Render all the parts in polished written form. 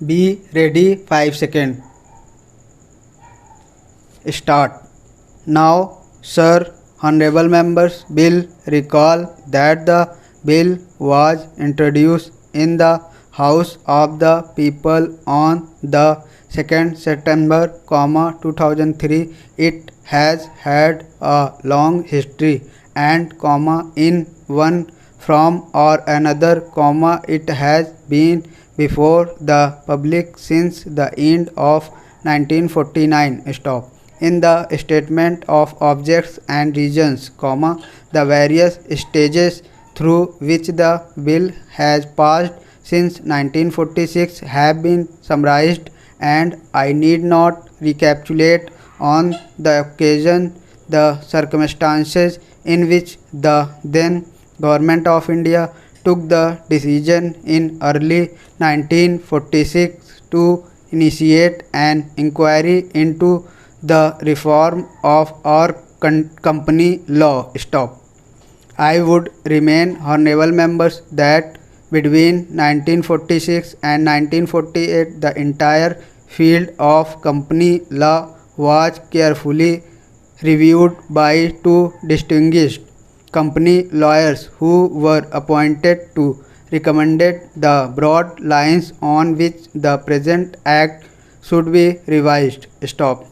Be ready 5 seconds. Start. Now, sir, honorable members will recall that the bill was introduced in the House of the People on the 2nd September, 2003. It has had a long history and, in one form or another, it has been before the public since the end of 1949. Stop. In the statement of objects and reasons, the various stages through which the bill has passed since 1946 have been summarized, and I need not recapitulate on the occasion the circumstances in which the then Government of India took the decision in early 1946 to initiate an inquiry into the reform of our company law. Stop. I would remain honorable members that between 1946 and 1948 the entire field of company law was carefully reviewed by two distinguished company lawyers who were appointed to recommend the broad lines on which the present act should be revised. Stop.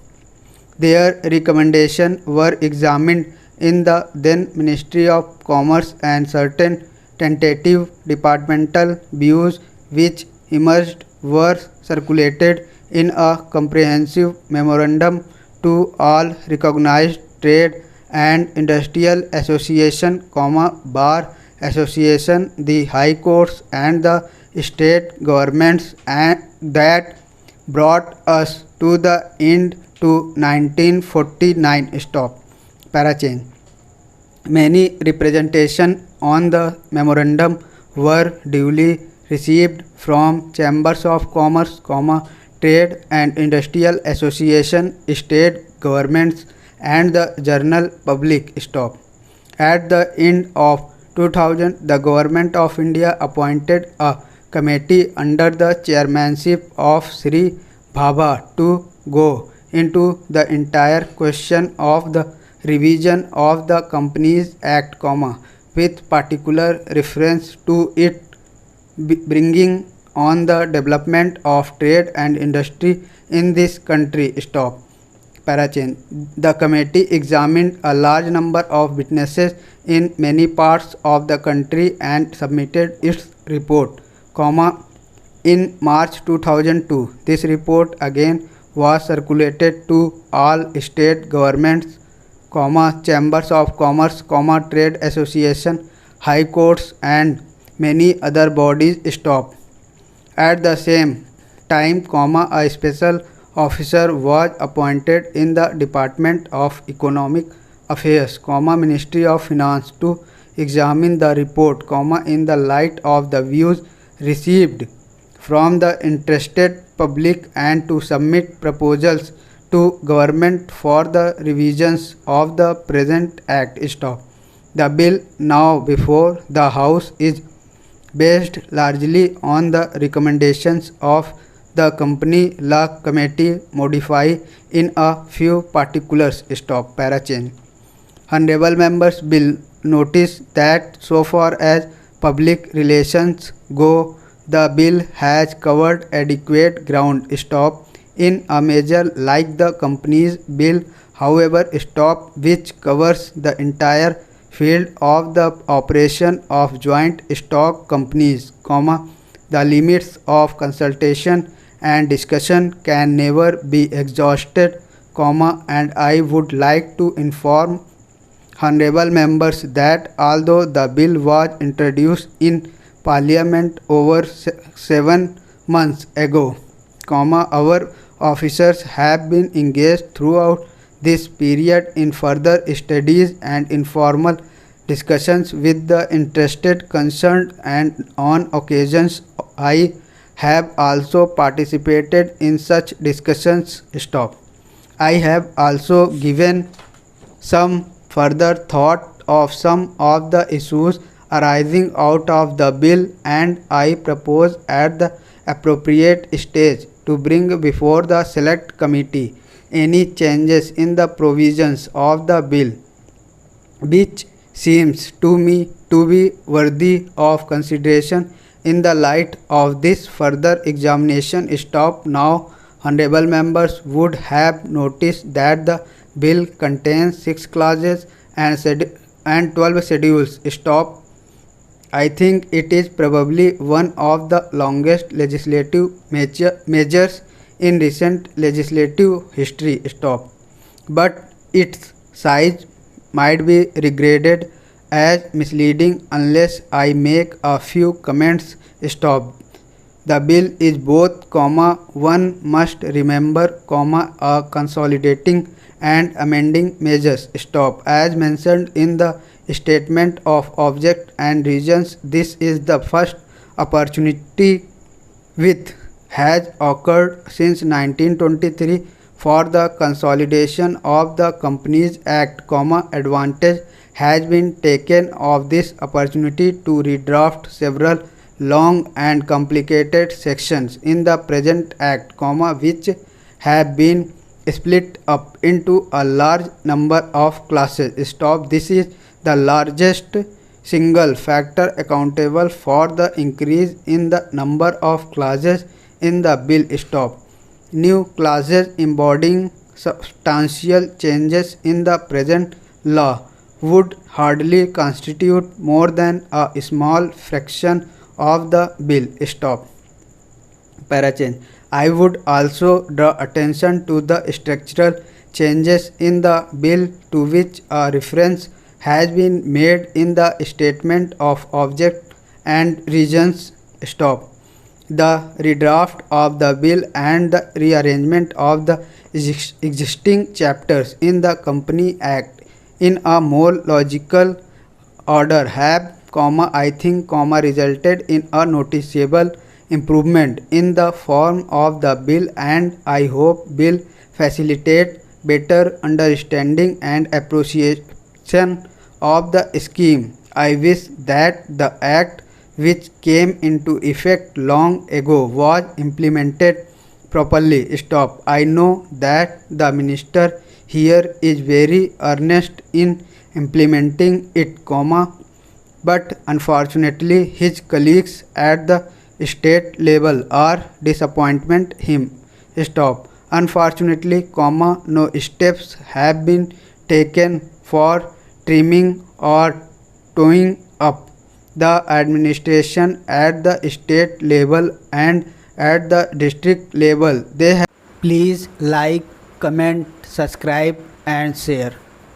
Their recommendations were examined in the then Ministry of Commerce, and certain tentative departmental views which emerged were circulated in a comprehensive memorandum to all recognized trade and industrial association, bar association, the high courts and the state governments, and that brought us to the end to 1949. Stop. Parachange. Many representations on the memorandum were duly received from chambers of commerce, trade and industrial association, state governments and the general public. Stop. At the end of 2000, the Government of India appointed a committee under the chairmanship of Sri Bhabha to go into the entire question of the revision of the Companies Act, with particular reference to it bringing on the development of trade and industry in this country. Stop. Parachange. The committee examined a large number of witnesses in many parts of the country and submitted its report, in March 2002. This report again was circulated to all state governments, chambers of commerce, trade association, high courts and many other bodies. Stop. At the same time, a special officer was appointed in the Department of Economic Affairs, Ministry of Finance to examine the report, in the light of the views received from the interested public and to submit proposals to government for the revisions of the present act. Stop. The bill now before the House is based largely on the recommendations of the Company Law Committee, modified in a few particulars. Stop. Parachange. Honorable members will notice that so far as public relations go, the bill has covered adequate ground. Stop. In a measure like the Companies Bill, however, stop, which covers the entire field of the operation of joint stock companies, the limits of consultation and discussion can never be exhausted, and I would like to inform honorable members that although the bill was introduced in Parliament over 7 months ago, our officers have been engaged throughout this period in further studies and informal discussions with the interested concerned, and on occasions I have also participated in such discussions. Stop. I have also given some further thought of some of the issues arising out of the bill, and I propose at the appropriate stage to bring before the select committee any changes in the provisions of the bill which seems to me to be worthy of consideration in the light of this further examination. Stop now. Honorable members would have noticed that the bill contains 6 clauses and 12 schedules. Stop. I think it is probably one of the longest legislative measures in recent legislative history. Stop. But its size might be regarded as misleading unless I make a few comments. Stop. The bill is both, one must remember, a consolidating and amending measures. Stop. As mentioned in the statement of object and reasons, this is the first opportunity which has occurred since 1923 for the consolidation of the Companies Act, advantage has been taken of this opportunity to redraft several long and complicated sections in the present act, which have been split up into a large number of classes. Stop. This is the largest single factor accountable for the increase in the number of clauses in the bill. Stop. New clauses embodying substantial changes in the present law would hardly constitute more than a small fraction of the bill. Stop. Para change. I would also draw attention to the structural changes in the bill to which a reference has been made in the statement of object and reasons. Stop. The redraft of the bill and the rearrangement of the existing chapters in the Company Act in a more logical order have, I think, resulted in a noticeable improvement in the form of the bill, and I hope will facilitate better understanding and appreciation of the scheme. I wish that the act, which came into effect long ago, was implemented properly. Stop. I know that the minister here is very earnest in implementing it, but unfortunately his colleagues at the state level are disappointing him. Stop. Unfortunately, no steps have been taken for trimming or toning up the administration at the state level and at the district level. Please like, comment, subscribe and share.